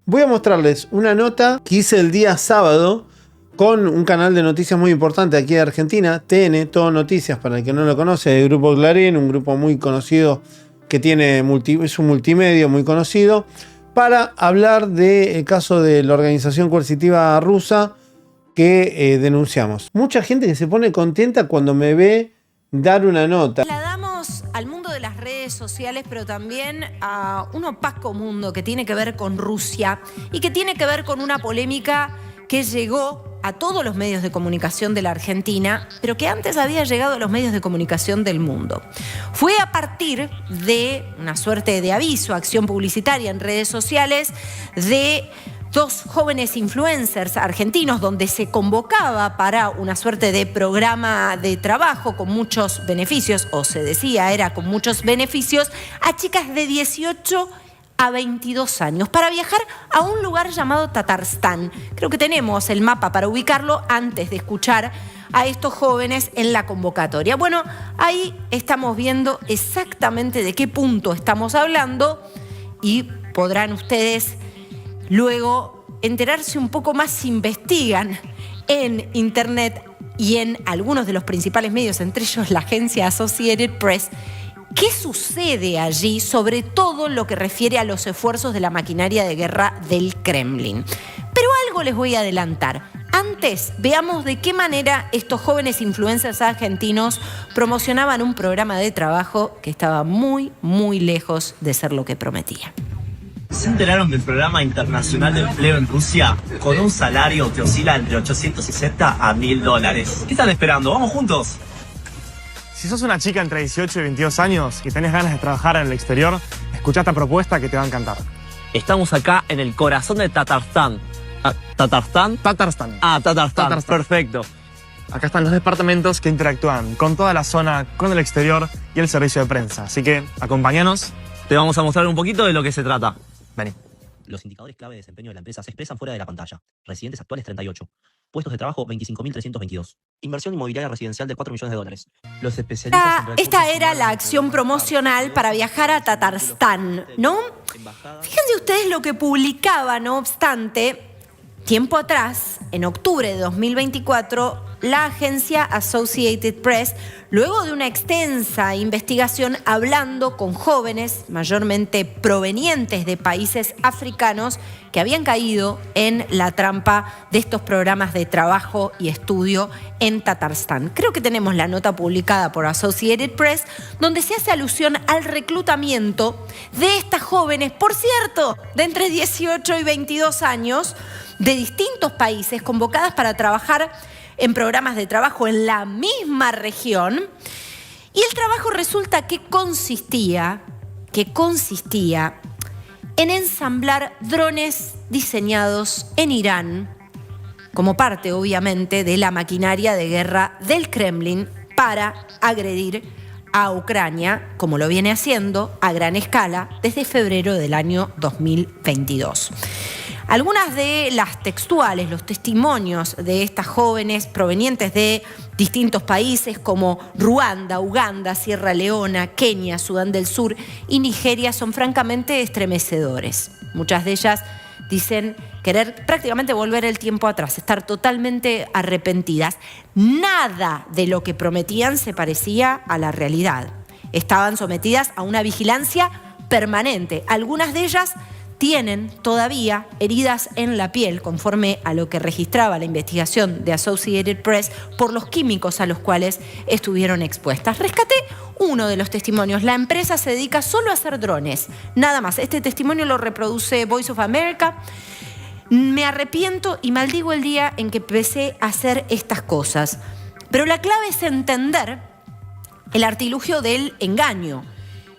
Voy a mostrarles una nota que hice el día sábado con un canal de noticias muy importante aquí de Argentina, TN, Todo Noticias, para el que no lo conoce, el Grupo Clarín, un grupo muy conocido que es un multimedio muy conocido, para hablar del caso de la organización coercitiva rusa que denunciamos. Mucha gente que se pone contenta cuando me ve dar una nota. La damos al mundo de las redes sociales, pero también a un opaco mundo que tiene que ver con Rusia y que tiene que ver con una polémica que llegó a todos los medios de comunicación de la Argentina, pero que antes había llegado a los medios de comunicación del mundo. Fue a partir de una suerte de aviso, acción publicitaria en redes sociales de dos jóvenes influencers argentinos donde se convocaba para una suerte de programa de trabajo con muchos beneficios, o se decía era con muchos beneficios, a chicas de 18 a 22 años para viajar a un lugar llamado Tatarstán. Creo que tenemos el mapa para ubicarlo antes de escuchar a estos jóvenes en la convocatoria. Bueno, ahí estamos viendo exactamente de qué punto estamos hablando y podrán ustedes luego enterarse un poco más si investigan en internet y en algunos de los principales medios, entre ellos la agencia Associated Press, qué sucede allí, sobre todo lo que refiere a los esfuerzos de la maquinaria de guerra del Kremlin. Pero algo les voy a adelantar. Antes, veamos de qué manera estos jóvenes influencers argentinos promocionaban un programa de trabajo que estaba muy, muy lejos de ser lo que prometía. ¿Se enteraron del programa internacional de empleo en Rusia? Con un salario que oscila entre 860 a $1000. ¿Qué están esperando? ¡Vamos juntos! Si sos una chica entre 18 y 22 años y tenés ganas de trabajar en el exterior, escuchá esta propuesta que te va a encantar. Estamos acá en el corazón de Tatarstán. ¿Tatarstán? Tatarstán. Tatarstán. Perfecto. Acá están los departamentos que interactúan con toda la zona, con el exterior y el servicio de prensa. Así que, acompáñanos. Te vamos a mostrar un poquito de lo que se trata. Vení. Los indicadores clave de desempeño de la empresa se expresan fuera de la pantalla. Residentes actuales 38. Puestos de trabajo 25.322. Inversión inmobiliaria residencial de $4 millones. Los especialistas Esta era la acción promocional para viajar a Tatarstán, ¿no? Fíjense ustedes lo que publicaba, no obstante, tiempo atrás, en octubre de 2024, la agencia Associated Press, luego de una extensa investigación hablando con jóvenes, mayormente provenientes de países africanos, que habían caído en la trampa de estos programas de trabajo y estudio en Tatarstán. Creo que tenemos la nota publicada por Associated Press, donde se hace alusión al reclutamiento de estas jóvenes, por cierto, de entre 18 y 22 años, de distintos países, convocadas para trabajar en programas de trabajo en la misma región. Y el trabajo resulta que consistía en ensamblar drones diseñados en Irán, como parte, obviamente, de la maquinaria de guerra del Kremlin para agredir a Ucrania, como lo viene haciendo a gran escala desde febrero del año 2022. Algunas de las textuales, los testimonios de estas jóvenes provenientes de distintos países como Ruanda, Uganda, Sierra Leona, Kenia, Sudán del Sur y Nigeria son francamente estremecedores. Muchas de ellas dicen querer prácticamente volver el tiempo atrás, estar totalmente arrepentidas. Nada de lo que prometían se parecía a la realidad. Estaban sometidas a una vigilancia permanente. Algunas de ellas tienen todavía heridas en la piel, conforme a lo que registraba la investigación de Associated Press, por los químicos a los cuales estuvieron expuestas. Rescaté uno de los testimonios. La empresa se dedica solo a hacer drones, nada más. Este testimonio lo reproduce Voice of America. Me arrepiento y maldigo el día en que empecé a hacer estas cosas. Pero la clave es entender el artilugio del engaño.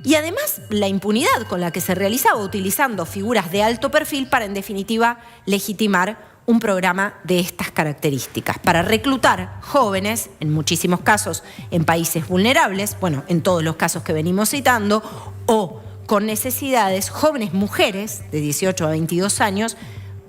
Y además la impunidad con la que se realizaba, utilizando figuras de alto perfil para, en definitiva, legitimar un programa de estas características, para reclutar jóvenes, en muchísimos casos en países vulnerables, bueno, en todos los casos que venimos citando, o con necesidades, jóvenes mujeres de 18 a 22 años,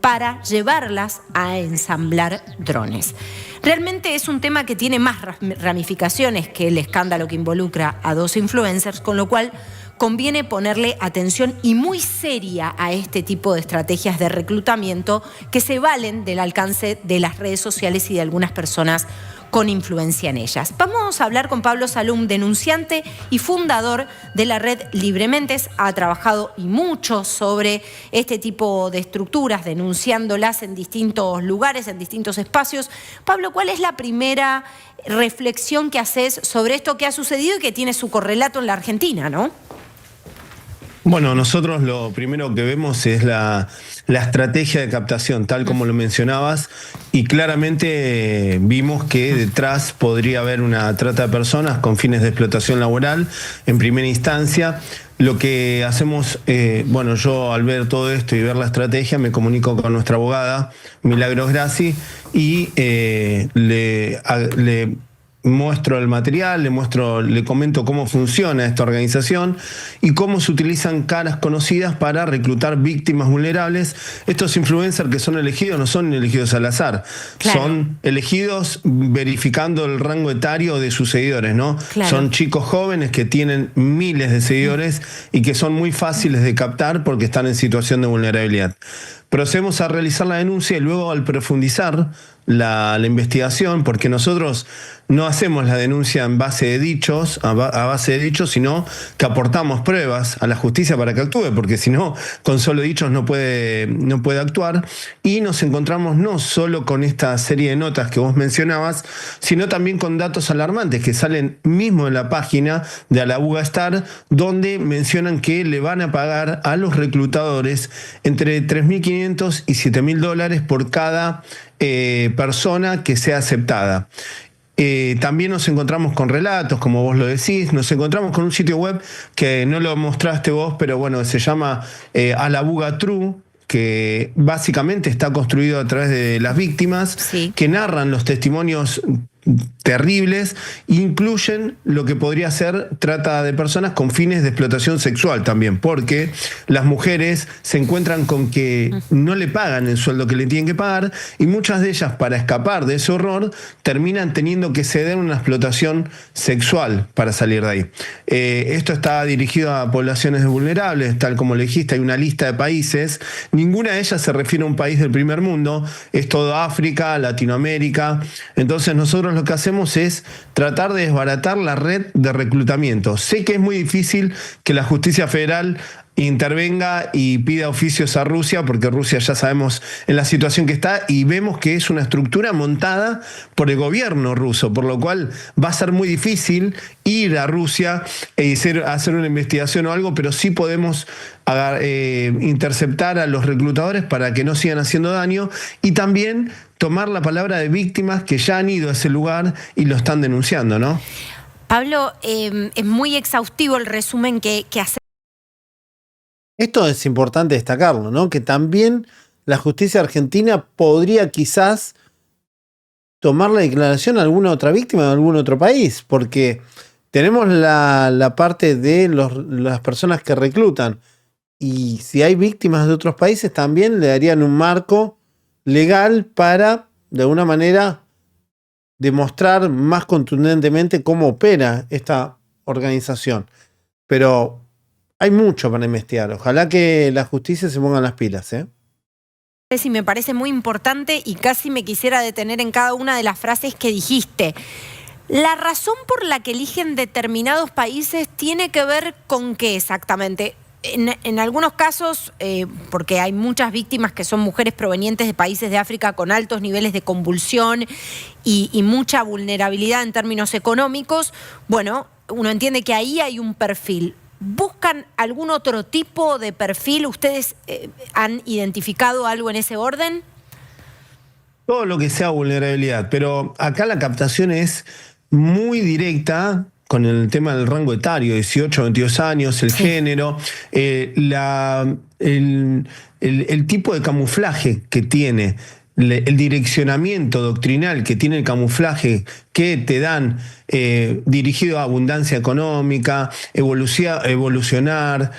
para llevarlas a ensamblar drones. Realmente es un tema que tiene más ramificaciones que el escándalo que involucra a 2 influencers, con lo cual conviene ponerle atención y muy seria a este tipo de estrategias de reclutamiento que se valen del alcance de las redes sociales y de algunas personas con influencia en ellas. Vamos a hablar con Pablo Salum, denunciante y fundador de la red Librementes. Ha trabajado y mucho sobre este tipo de estructuras, denunciándolas en distintos lugares, en distintos espacios. Pablo, ¿cuál es la primera reflexión que haces sobre esto que ha sucedido y que tiene su correlato en la Argentina, ¿no? Bueno, nosotros lo primero que vemos es la estrategia de captación, tal como lo mencionabas, y claramente vimos que detrás podría haber una trata de personas con fines de explotación laboral en primera instancia. Lo que hacemos, yo al ver todo esto y ver la estrategia, me comunico con nuestra abogada, Milagros Grassi, y le muestro el material, le comento cómo funciona esta organización y cómo se utilizan caras conocidas para reclutar víctimas vulnerables. Estos influencers que son elegidos no son elegidos al azar, claro, son elegidos verificando el rango etario de sus seguidores, ¿no? Claro. Son chicos jóvenes que tienen miles de seguidores y que son muy fáciles de captar porque están en situación de vulnerabilidad. Procedemos a realizar la denuncia y luego al profundizar la investigación, porque nosotros no hacemos la denuncia en base de dichos, a base de dichos, sino que aportamos pruebas a la justicia para que actúe, porque si no, con solo dichos no puede actuar. Y nos encontramos no solo con esta serie de notas que vos mencionabas, sino también con datos alarmantes que salen mismo en la página de Alabuga Star, donde mencionan que le van a pagar a los reclutadores entre $3.500 y $7.000 por cada persona que sea aceptada. También nos encontramos con relatos, como vos lo decís, nos encontramos con un sitio web que no lo mostraste vos, pero bueno, se llama Alabuga True, que básicamente está construido a través de las víctimas, sí, que narran los testimonios terribles, incluyen lo que podría ser trata de personas con fines de explotación sexual también, porque las mujeres se encuentran con que no le pagan el sueldo que le tienen que pagar y muchas de ellas, para escapar de ese horror, terminan teniendo que ceder una explotación sexual para salir de ahí. Esto está dirigido a poblaciones vulnerables, tal como le dijiste, hay una lista de países, ninguna de ellas se refiere a un país del primer mundo, es todo África, Latinoamérica. Entonces nosotros lo que hacemos es tratar de desbaratar la red de reclutamiento. Sé que es muy difícil que la justicia federal intervenga y pida oficios a Rusia, porque Rusia ya sabemos en la situación que está y vemos que es una estructura montada por el gobierno ruso, por lo cual va a ser muy difícil ir a Rusia y hacer una investigación o algo, pero sí podemos interceptar a los reclutadores para que no sigan haciendo daño y también tomar la palabra de víctimas que ya han ido a ese lugar y lo están denunciando, ¿no? Pablo, es muy exhaustivo el resumen que hace. Esto es importante destacarlo, ¿no? Que también la justicia argentina podría quizás tomar la declaración a alguna otra víctima de algún otro país, porque tenemos la parte de las personas que reclutan, y si hay víctimas de otros países también le darían un marco legal para, de alguna manera, demostrar más contundentemente cómo opera esta organización. Pero hay mucho para investigar. Ojalá que la justicia se ponga las pilas, ¿eh? Sí, me parece muy importante y casi me quisiera detener en cada una de las frases que dijiste. La razón por la que eligen determinados países tiene que ver con qué exactamente. En algunos casos, porque hay muchas víctimas que son mujeres provenientes de países de África con altos niveles de convulsión y mucha vulnerabilidad en términos económicos, bueno, uno entiende que ahí hay un perfil. ¿Buscan algún otro tipo de perfil? ¿Ustedes han identificado algo en ese orden? Todo lo que sea vulnerabilidad, pero acá la captación es muy directa con el tema del rango etario, 18, 22 años, el género, el tipo de camuflaje que tiene el direccionamiento doctrinal que tiene el camuflaje que te dan dirigido a abundancia económica, evolucionar,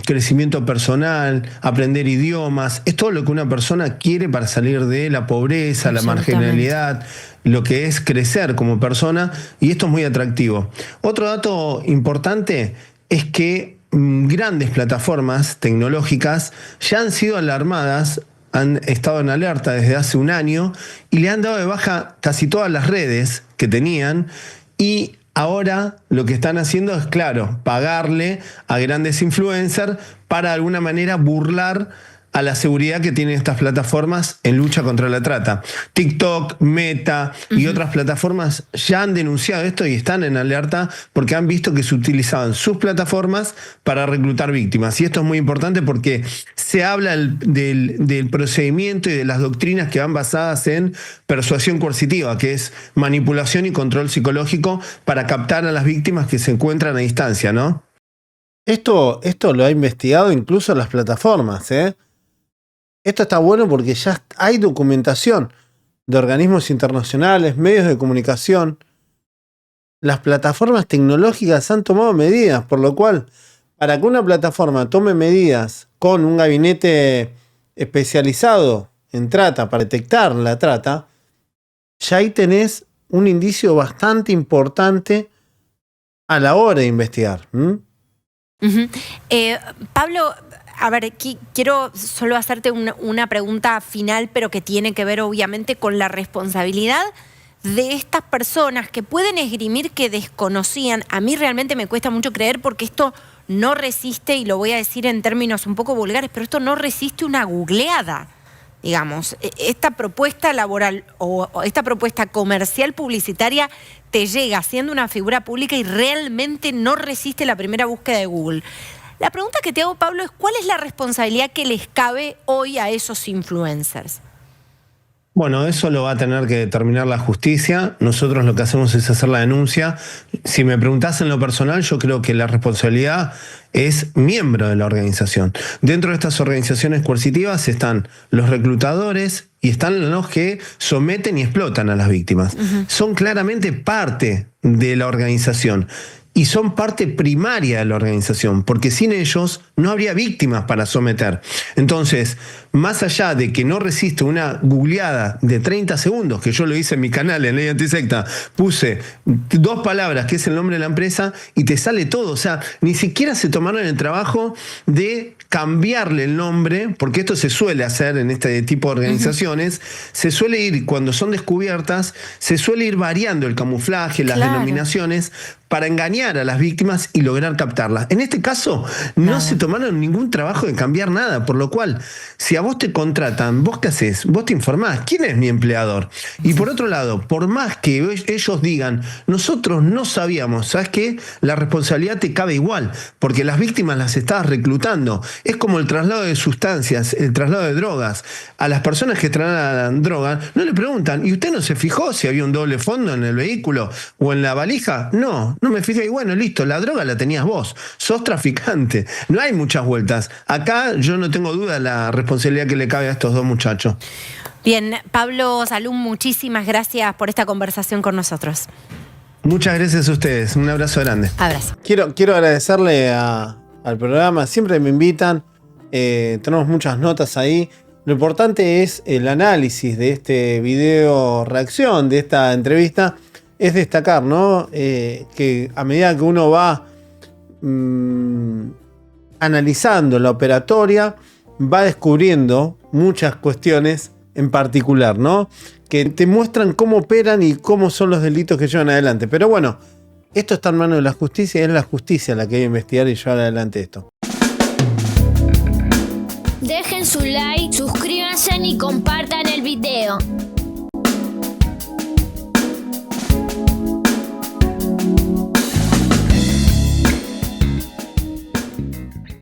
crecimiento personal, aprender idiomas, es todo lo que una persona quiere para salir de la pobreza, la marginalidad, lo que es crecer como persona, y esto es muy atractivo. Otro dato importante es que grandes plataformas tecnológicas ya han sido alarmadas, han estado en alerta desde hace un año y le han dado de baja casi todas las redes que tenían, y ahora lo que están haciendo es, claro, pagarle a grandes influencers para de alguna manera burlar a la seguridad que tienen estas plataformas en lucha contra la trata. TikTok, Meta y otras plataformas ya han denunciado esto y están en alerta porque han visto que se utilizaban sus plataformas para reclutar víctimas. Y esto es muy importante porque se habla del procedimiento y de las doctrinas que van basadas en persuasión coercitiva, que es manipulación y control psicológico para captar a las víctimas que se encuentran a distancia, ¿no? Esto lo ha investigado incluso las plataformas, ¿eh? Esto está bueno porque ya hay documentación de organismos internacionales, medios de comunicación. Las plataformas tecnológicas han tomado medidas, por lo cual, para que una plataforma tome medidas con un gabinete especializado en trata para detectar la trata, ya ahí tenés un indicio bastante importante a la hora de investigar. Pablo, a ver, quiero solo hacerte una pregunta final, pero que tiene que ver obviamente con la responsabilidad de estas personas que pueden esgrimir que desconocían. A mí realmente me cuesta mucho creer porque esto no resiste, y lo voy a decir en términos un poco vulgares, pero esto no resiste una googleada. Digamos, esta propuesta laboral o esta propuesta comercial publicitaria te llega siendo una figura pública y realmente no resiste la primera búsqueda de Google. La pregunta que te hago, Pablo, es ¿cuál es la responsabilidad que les cabe hoy a esos influencers? Bueno, eso lo va a tener que determinar la justicia. Nosotros lo que hacemos es hacer la denuncia. Si me preguntás en lo personal, yo creo que la responsabilidad es miembro de la organización. Dentro de estas organizaciones coercitivas están los reclutadores y están los que someten y explotan a las víctimas. Son claramente parte de la organización. Y son parte primaria de la organización, porque sin ellos no habría víctimas para someter. Entonces, más allá de que no resiste una googleada de 30 segundos, que yo lo hice en mi canal en Ley Antisecta, puse 2 palabras, que es el nombre de la empresa, y te sale todo. O sea, ni siquiera se tomaron el trabajo de cambiarle el nombre, porque esto se suele hacer en este tipo de organizaciones, se suele ir, cuando son descubiertas, se suele ir variando el camuflaje, las denominaciones, para engañar a las víctimas y lograr captarlas. En este caso, no se tomaron ningún trabajo de cambiar nada, por lo cual, si a vos te contratan, ¿vos qué haces? Vos te informás, ¿quién es mi empleador? Y por otro lado, por más que ellos digan, nosotros no sabíamos, ¿sabes qué? La responsabilidad te cabe igual, porque las víctimas las estabas reclutando. Es como el traslado de sustancias, el traslado de drogas. A las personas que trasladan droga, no le preguntan, ¿y usted no se fijó si había un doble fondo en el vehículo o en la valija? No me fijé, y bueno, listo, la droga la tenías vos, sos traficante. No hay muchas vueltas. Acá yo no tengo duda de la responsabilidad que le cabe a estos 2 muchachos. Bien, Pablo Salum, muchísimas gracias por esta conversación con nosotros. Muchas gracias a ustedes, un abrazo grande. Abrazo. Quiero agradecerle al programa, siempre me invitan, tenemos muchas notas ahí. Lo importante es el análisis de este video reacción, de esta entrevista, es destacar, ¿no? Que a medida que uno va analizando la operatoria, va descubriendo muchas cuestiones en particular, ¿no? Que te muestran cómo operan y cómo son los delitos que llevan adelante. Pero bueno, esto está en manos de la justicia y es la justicia la que debe investigar y llevar adelante esto. Dejen su like, suscríbanse y compartan el video.